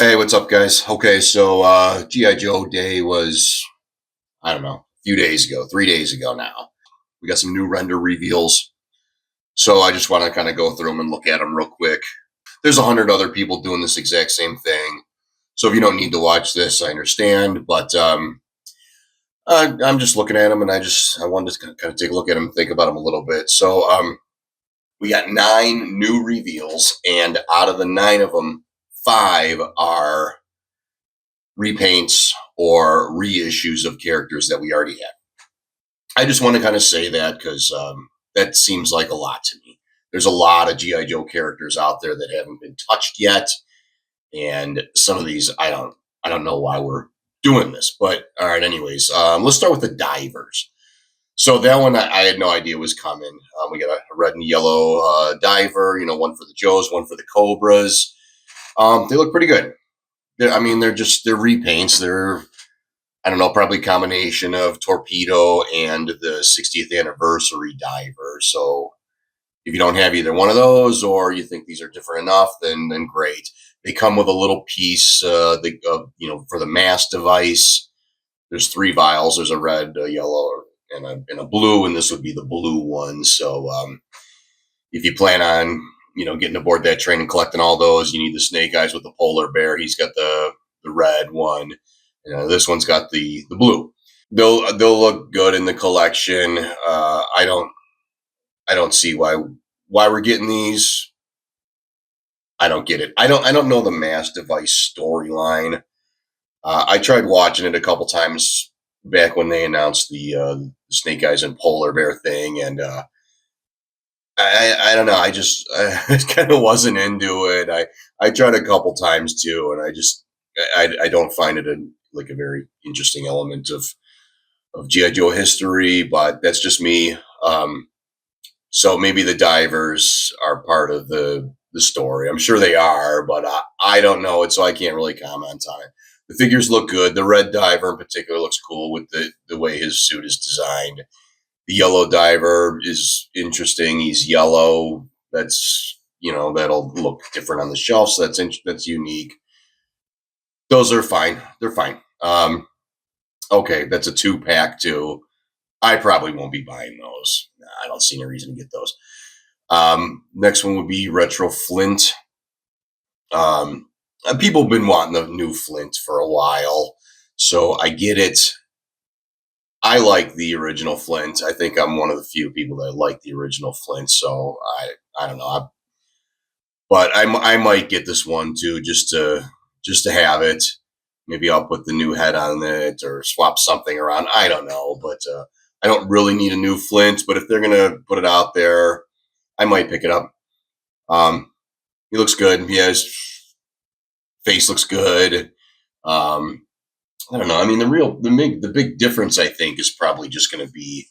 Hey, what's up, guys? Okay, so GI Joe Day was, I don't know, a few days ago, 3 days ago now. We got some new render reveals, so I just want to kind of go through them and look at them real quick. There's 100 other people doing this exact same thing, so if you don't need to watch this, I understand. But I'm just looking at them, and I wanted to kind of take a look at them, think about them a little bit. So we got 9 new reveals, and out of the 9 of them, 5 are repaints or reissues of characters that we already had. I just want to kind of say that because that seems like a lot to me. There's a lot of GI Joe characters out there that haven't been touched yet, and some of these I don't know why we're doing this. But all right, anyways, let's start with the divers. So that one I had no idea was coming. We got a red and yellow diver, one for the Joes, one for the Cobras. They look pretty good. They're repaints. They're, I don't know, probably a combination of Torpedo and the 60th anniversary diver. So if you don't have either one of those, or you think these are different enough, then great. They come with a little piece, for the mass device. There's 3 vials. There's a red, a yellow, and a blue, and this would be the blue one. So if you plan on getting aboard that train and collecting all those, you need the Snake Eyes with the polar bear. He's got the red one. This one's got the blue. They'll look good in the collection. I don't see why we're getting these. I don't get it. I don't know the mass device storyline. I tried watching it a couple times back when they announced the Snake Eyes and polar bear thing, and I don't know. I kind of wasn't into it. I tried a couple times too, and I don't find it like a very interesting element of GI Joe history. But that's just me. So maybe the divers are part of the story. I'm sure they are, but I don't know it, so I can't really comment on it. The figures look good. The red diver in particular looks cool with the way his suit is designed. The yellow diver is interesting. He's yellow. That'll look different on the shelf. So that's unique. Those are fine. They're fine. Okay, that's a 2 pack too. I probably won't be buying those. Nah, I don't see any reason to get those. Next one would be Retro Flint. People have been wanting the new Flint for a while, so I get it. I like the original Flint. I think I'm one of the few people that like the original Flint. So I don't know, but I might get this one too, just to have it. Maybe I'll put the new head on it or swap something around. I don't know, but I don't really need a new Flint. But if they're gonna put it out there, I might pick it up. He looks good. Yeah, his face looks good. I don't know. I mean, the big difference I think is probably just going to be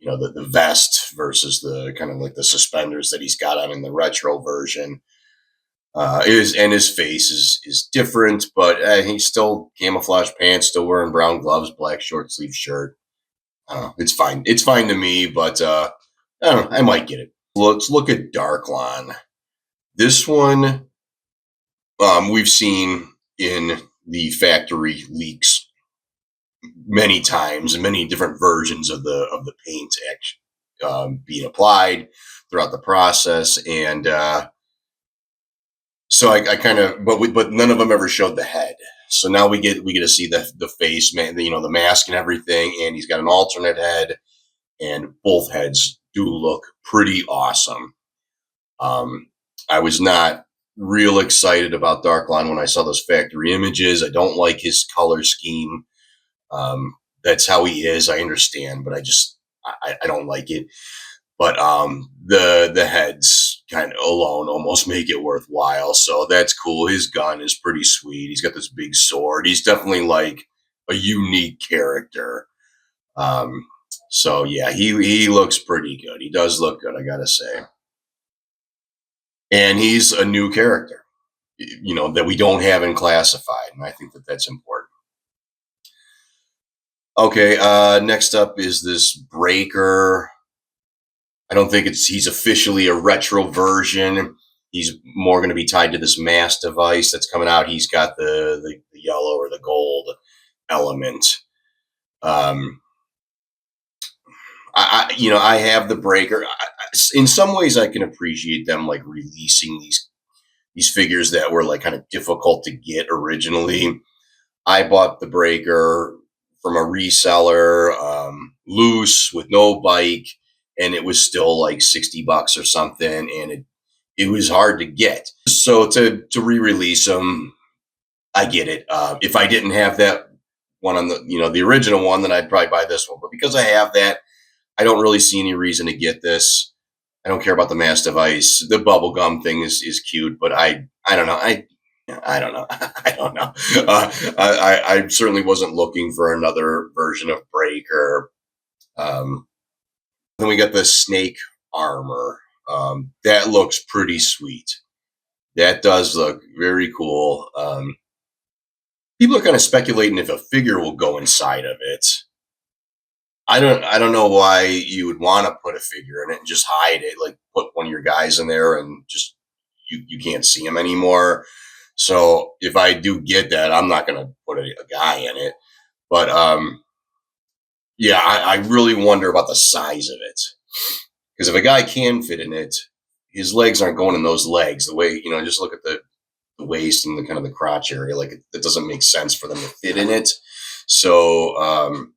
the vest versus the kind of like the suspenders that he's got on in the retro version. His face is different, but he's still camouflage pants, still wearing brown gloves, black short sleeve shirt. I don't know. It's fine. It's fine to me, but I don't know. I might get it. Let's look at Darkon. This one we've seen in the factory leaks many times, many different versions of the paint being applied throughout the process, and so I kind of, but none of them ever showed the head. So now we get to see the face, man, the mask and everything, and he's got an alternate head, and both heads do look pretty awesome. I was not real excited about Darkon when I saw those factory images. I don't like his color scheme. That's how he is. I understand, but I don't like it. But the heads kind of alone almost make it worthwhile. So that's cool. His gun is pretty sweet. He's got this big sword. He's definitely like a unique character. So yeah, he looks pretty good. He does look good, I gotta say. And he's a new character, that we don't have in classified, and I think that that's important. Okay, next up is this Breaker. I don't think he's officially a retro version. He's more going to be tied to this mass device that's coming out. He's got the yellow or the gold element. Um, I have the breaker. In some ways, I can appreciate them like releasing these figures that were like kind of difficult to get originally. I bought the breaker from a reseller, loose with no bike, and it was still like $60 or something, and it was hard to get. So to re-release them, I get it. If I didn't have that one on the original one, then I'd probably buy this one. But because I have that, I don't really see any reason to get this. I don't care about the mass device. The bubble gum thing is cute, but I don't know. I don't know. I don't know. I certainly wasn't looking for another version of Breaker. Then we got the snake armor. That looks pretty sweet. That does look very cool. People are kind of speculating if a figure will go inside of it. I don't know why you would want to put a figure in it and just hide it, like put one of your guys in there and just you can't see him anymore. So if I do get that, I'm not going to put a guy in it. But yeah, I really wonder about the size of it, because if a guy can fit in it, his legs aren't going in those legs. The way just look at the waist and the kind of the crotch area, like it doesn't make sense for them to fit in it. So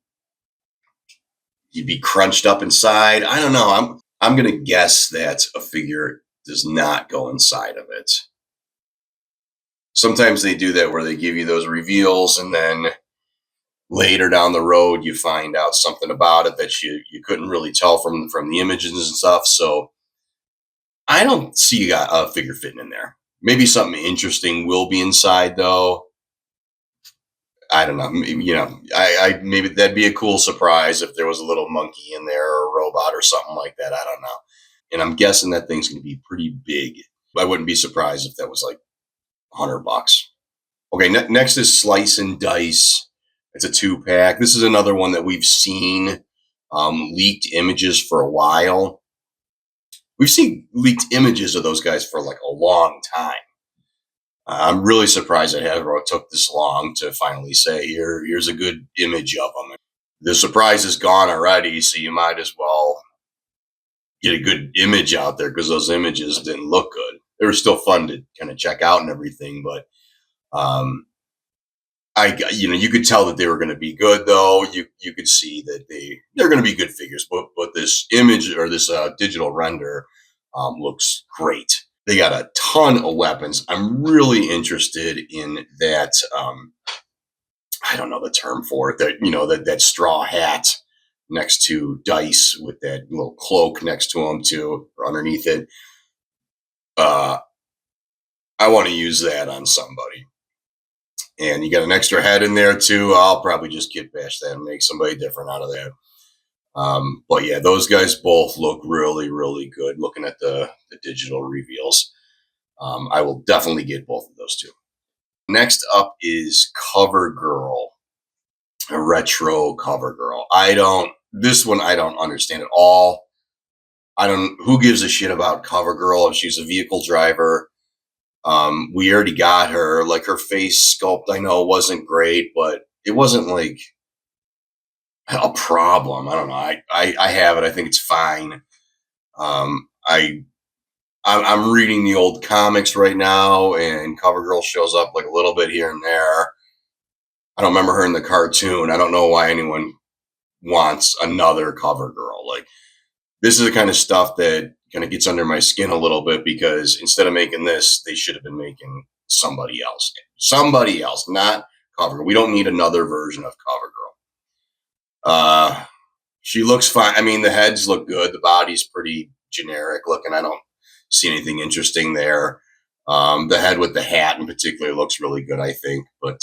you'd be crunched up inside. I don't know. I'm gonna guess that a figure does not go inside of it. Sometimes they do that where they give you those reveals and then later down the road you find out something about it that you couldn't really tell from the images and stuff. So I don't see a figure fitting in there. Maybe something interesting will be inside though. I don't know. I maybe that'd be a cool surprise if there was a little monkey in there or a robot or something like that. I don't know. And I'm guessing that thing's going to be pretty big. I wouldn't be surprised if that was like $100. Okay, next is Slice and Dice. It's a 2-pack. This is another one that we've seen leaked images for a while. We've seen leaked images of those guys for like a long time. I'm really surprised that Hasbro took this long to finally say, here's a good image of them. The surprise is gone already, so you might as well get a good image out there because those images didn't look good. They were still fun to kind of check out and everything, but you could tell that they were going to be good though. You could see that they're going to be good figures, but this image or this digital render looks great. They got a ton of weapons. I'm really interested in that. I don't know the term for it. That straw hat next to Dice with that little cloak next to him too, or underneath it. I want to use that on somebody. And you got an extra head in there too. I'll probably just kit bash that and make somebody different out of that. But yeah, those guys both look really, really good. Looking at the digital reveals, I will definitely get both of those two. Next up is Cover Girl, a retro Cover Girl. This one I don't understand at all. Who gives a shit about Cover Girl if she's a vehicle driver? We already got her. Like her face sculpt, I know wasn't great, but it wasn't like a problem. I don't know. I have it. I think it's fine. I'm reading the old comics right now, and Cover Girl shows up like a little bit here and there. I don't remember her in the cartoon. I don't know why anyone wants another Cover Girl. Like, this is the kind of stuff that kind of gets under my skin a little bit, because instead of making this, they should have been making somebody else. Somebody else, not Cover Girl. We don't need another version of Cover Girl. She looks fine. I mean, the heads look good. The body's pretty generic looking. I don't see anything interesting there. The head with the hat in particular looks really good, I think. But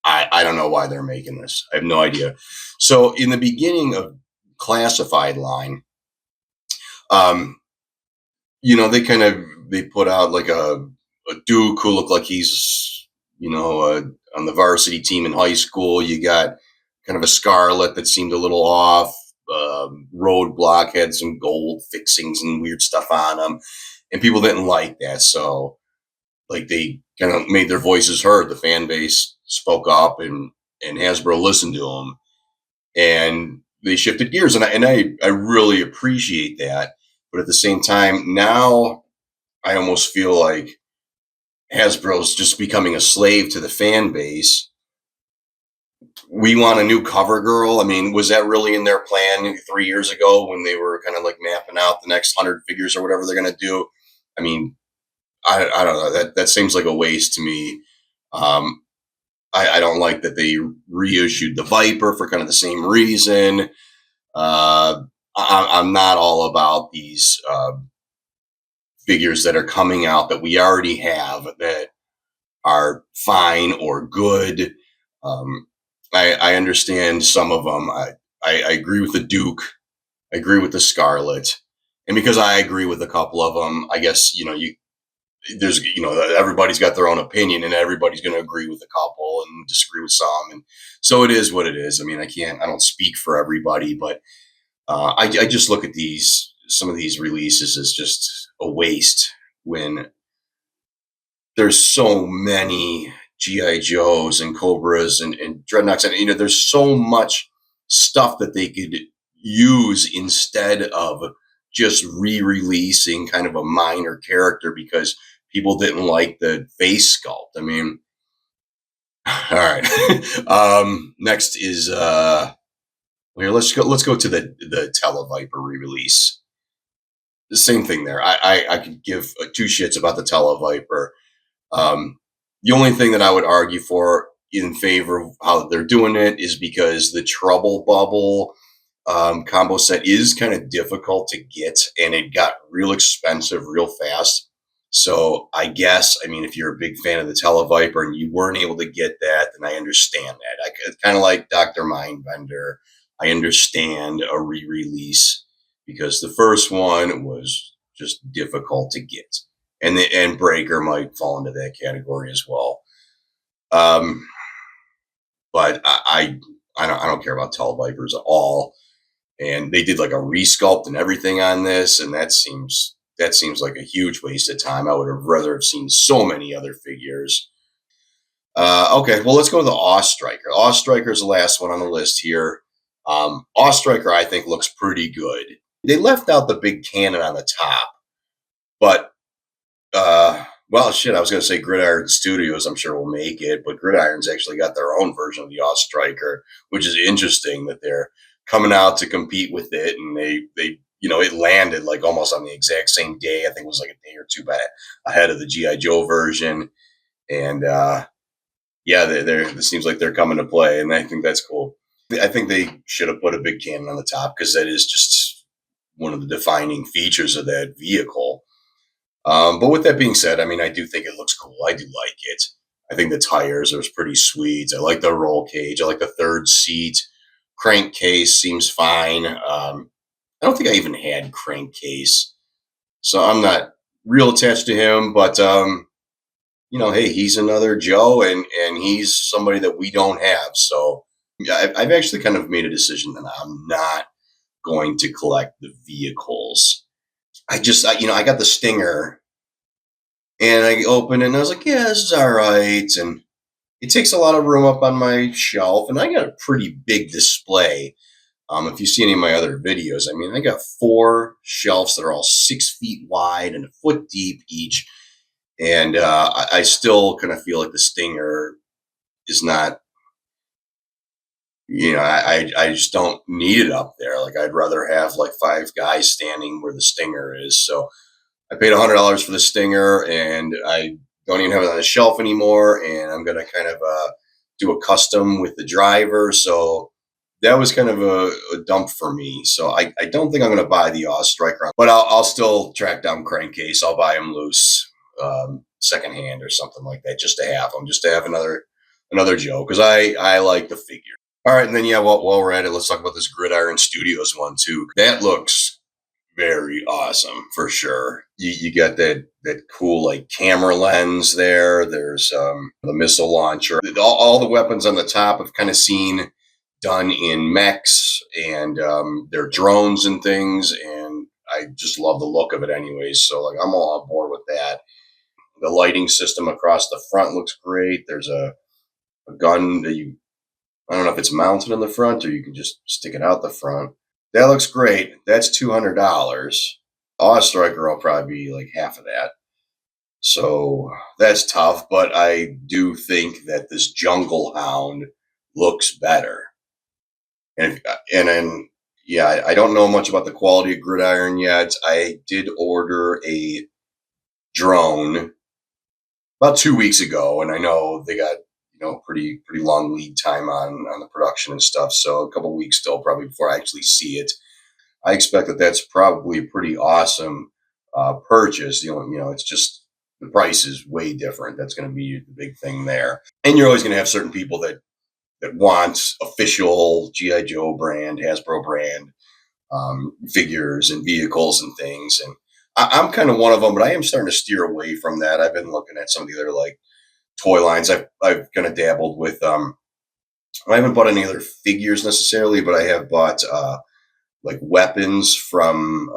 I don't know why they're making this. I have no idea. So in the beginning of Classified line, they put out like a Duke who looked like he's on the varsity team in high school. You got kind of a Scarlet that seemed a little off. Roadblock had some gold fixings and weird stuff on them, and people didn't like that. So like they kind of made their voices heard. The fan base spoke up, and Hasbro listened to them, and they shifted gears, and I really appreciate that. But at the same time, now I almost feel like Hasbro's just becoming a slave to the fan base. We want a new cover girl. I mean, was that really in their plan 3 years ago when they were kind of like mapping out the next 100 figures or whatever they're going to do? I mean, I don't know. That seems like a waste to me. Um, I don't like that they reissued the Viper for kind of the same reason. I'm not all about these figures that are coming out that we already have that are fine or good. Um, I understand some of them. I agree with the Duke. I agree with the Scarlet. And because I agree with a couple of them, I guess, there's, everybody's got their own opinion, and everybody's going to agree with a couple and disagree with some. And so it is what it is. I mean, I don't speak for everybody, but I just look at some of these releases as just a waste when there's so many GI Joes and Cobras and Dreadnoughts, and there's so much stuff that they could use instead of just re-releasing kind of a minor character because people didn't like the face sculpt. I mean, all right. Next is here. Let's go to the Tele-Viper re-release. The same thing there. I could give two shits about the Tele-Viper. The only thing that I would argue for in favor of how they're doing it is because the Trouble Bubble combo set is kind of difficult to get, and it got real expensive real fast. So I guess, I mean, if you're a big fan of the Tele-Viper and you weren't able to get that, then I understand that. It's kind of like Dr. Mindbender. I understand a re-release because the first one was just difficult to get, and Breaker might fall into that category as well. But I don't care about Tele-Vipers at all. And they did like a resculpt and everything on this, and that seems like a huge waste of time. I would have rather have seen so many other figures. Okay, well, let's go to the Awestriker. Awestriker is the last one on the list here. Awestriker, I think, looks pretty good. They left out the big cannon on the top, but well, shit, I was going to say Gridiron Studios, I'm sure will make it, but Gridiron's actually got their own version of the Awestriker, which is interesting that they're coming out to compete with it, and they it landed like almost on the exact same day. I think it was like a day or two ahead of the GI Joe version, and yeah, it seems like they're coming to play, and I think that's cool. I think they should have put a big cannon on the top because that is just one of the defining features of that vehicle. But with that being said, I mean, I do think it looks cool. I do like it. I think the tires are pretty sweet. I like the roll cage. I like the third seat. Crankcase seems fine. I don't think I even had Crankcase, so I'm not real attached to him. But hey, he's another Joe, and he's somebody that we don't have. So yeah, I've actually kind of made a decision that I'm not going to collect the vehicles. I got the Stinger, and I opened it, and I was like, yeah, this is all right. And it takes a lot of room up on my shelf, and I got a pretty big display. If you see any of my other videos, I mean, I got 4 shelves that are all 6 feet wide and a foot deep each. And I still kind of feel like the Stinger is not, I just don't need it up there. Like, I'd rather have like 5 guys standing where the Stinger is. So I paid $100 for the Stinger, and I don't even have it on the shelf anymore. And I'm going to kind of do a custom with the driver. So that was kind of a dump for me. So I don't think I'm going to buy the Awestriker, but I'll still track down Crankcase. I'll buy him loose, secondhand or something like that, just to have him, just to have another Joe, because I like the figure. All right, and then while we're at it, let's talk about this Gridiron Studios one too. That looks very awesome for sure. You got that cool like camera lens there. There's the missile launcher. All the weapons on the top I've kind of seen done in mechs, and they're drones and things, and I just love the look of it anyways. So like I'm all on board with that. The lighting system across the front looks great. There's a gun that I don't know if it's mounted in the front or you can just stick it out the front. That looks great. That's $200. Awe Striker will probably be like half of that. So that's tough, but I do think that this Jungle Hound looks better. And then yeah, I don't know much about the quality of Gridiron yet. I did order a drone about 2 weeks ago, and I know they got pretty long lead time on the production and stuff. So a couple weeks still probably before I actually see it. I expect that that's probably a pretty awesome purchase. It's just the price is way different. That's going to be the big thing there. And you're always going to have certain people that want official GI Joe brand, Hasbro brand figures and vehicles and things. And I'm kind of one of them, but I am starting to steer away from that. I've been looking at some of the other like toy lines. I've kind of dabbled with. I haven't bought any other figures necessarily, but I have bought like weapons from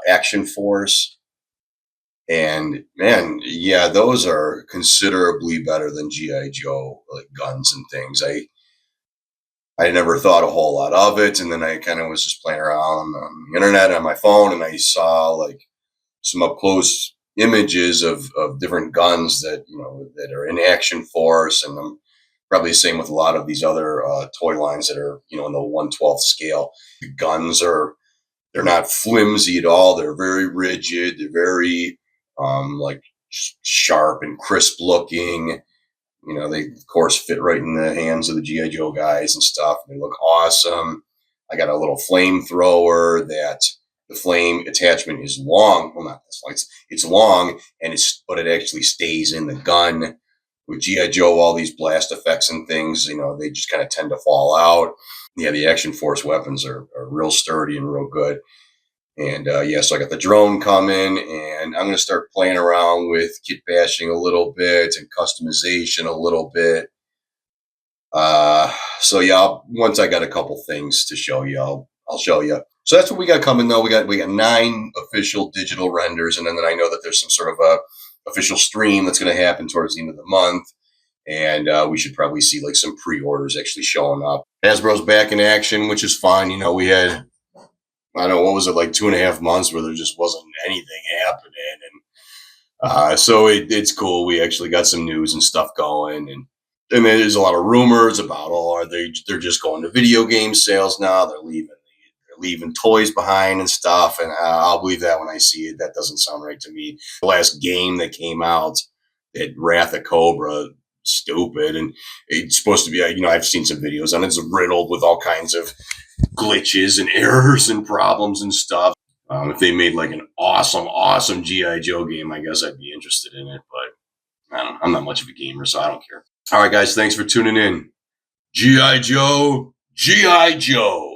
Action Force. And man, yeah, those are considerably better than GI Joe like guns and things. I never thought a whole lot of it, and then I kind of was just playing around on the internet on my phone, and I saw like some up close images of different guns that are in Action Force, and I'm probably the same with a lot of these other toy lines that are in the 1/12 scale. The guns they're not flimsy at all. They're very rigid. They're very like sharp and crisp looking. They of course fit right in the hands of the GI Joe guys and stuff. They look awesome. I got a little flamethrower that the flame attachment is long. Well, not this long. It's long, but it actually stays in the gun. With GI Joe, all these blast effects and things, they just kind of tend to fall out. Yeah, the Action Force weapons are real sturdy and real good. And yeah, so I got the drone coming, and I'm going to start playing around with kit bashing a little bit and customization a little bit. So yeah, once I got a couple things to show you, I'll show you. So that's what we got coming though. We got 9 official digital renders, and then I know that there's some sort of a official stream that's going to happen towards the end of the month, and we should probably see like some pre-orders actually showing up. Hasbro's back in action, which is fine. We had, I don't know, what was it, like 2.5 months where there just wasn't anything happening, and so it's cool. We actually got some news and stuff going, and there's a lot of rumors about they're just going to video game sales now. They're leaving toys behind and stuff, and I'll believe that when I see it. That doesn't sound right to me. The last game that came out, that Wrath of Cobra, stupid, and it's supposed to be. I've seen some videos on it. It's riddled with all kinds of glitches and errors and problems and stuff. If they made like an awesome GI Joe game, I guess I'd be interested in it. But I don't know. I'm not much of a gamer, so I don't care. All right, guys, thanks for tuning in. GI Joe, GI Joe.